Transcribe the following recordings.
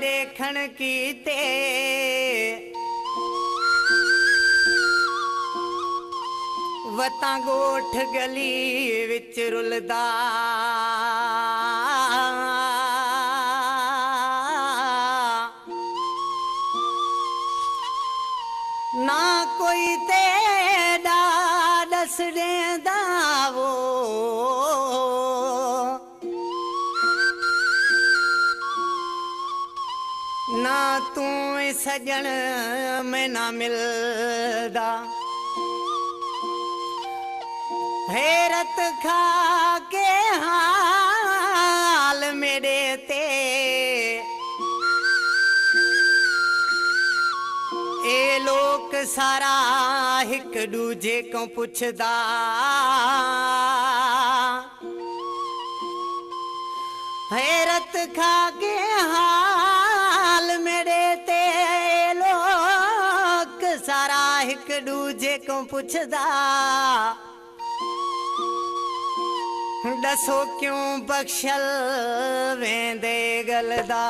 ਦੇਖਣ ਕੀਤੇ ਵਤਾਂ ਗੋਠ ਗਲੀ ਵਿੱਚ ਰੁਲਦਾ ਨਾ ਕੋਈ ਤੇਰਾ ਦੱਸ ਦੇਂਦਾ ਵੋ ना तू सजन में ना मिलदा हैरत खा के हाल मेरे ते ए लोक सारा एक दूजे को पुछदा हैरत खा के हाल मेरे ते लोक सारा एक दूजे को पुछदा दसो क्यों बख्शल वेंदे गलदा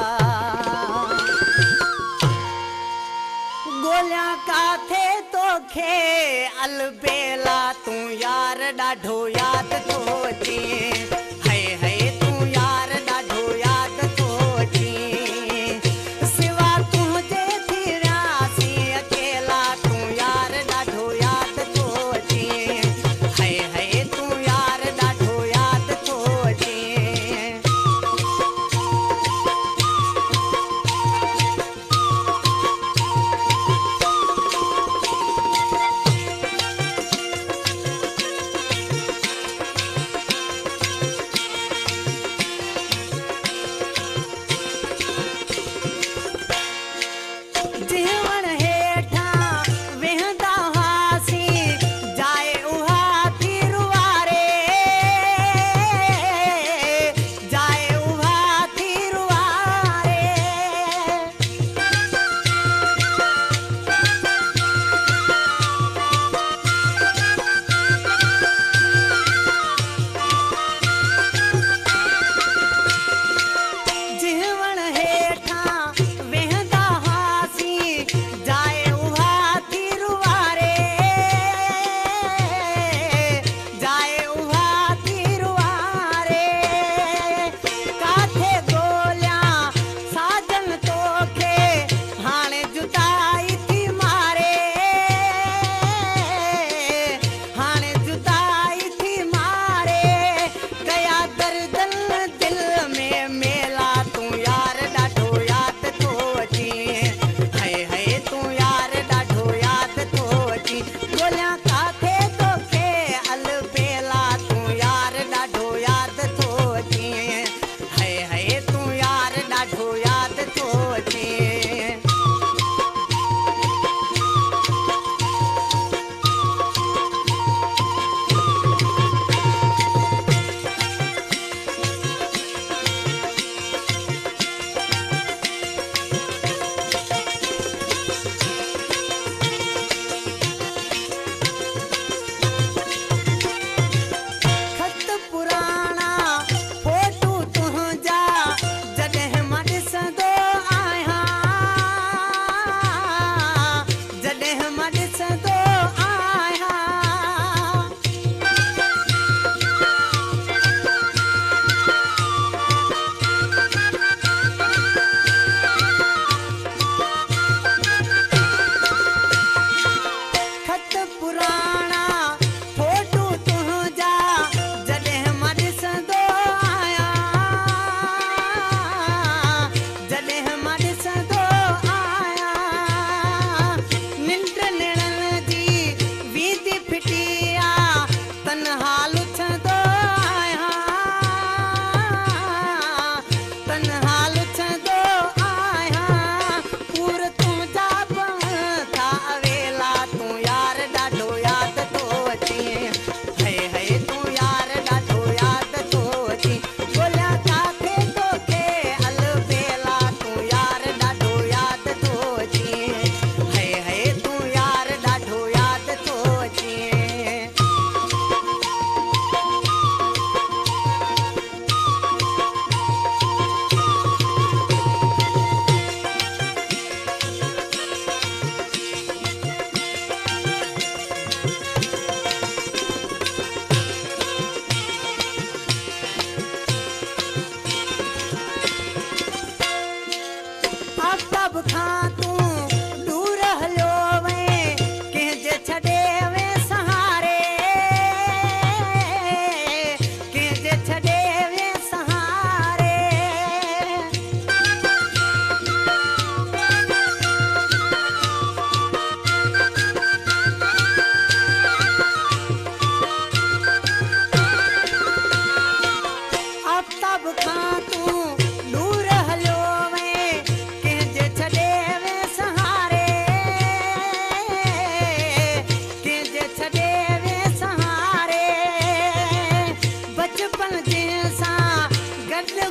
गोलियां काथे तोखे अलबेला तू यार डाढो याद तो अची हाय हाय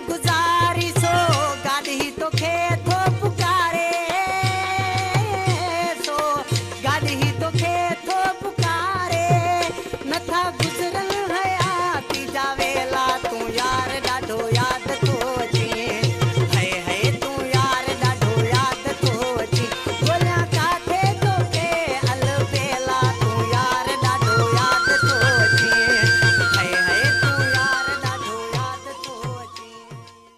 गुज़ारिसो गाॾी तोखे थो पुकारे सो गाॾी तोखे थो पुकारे नथा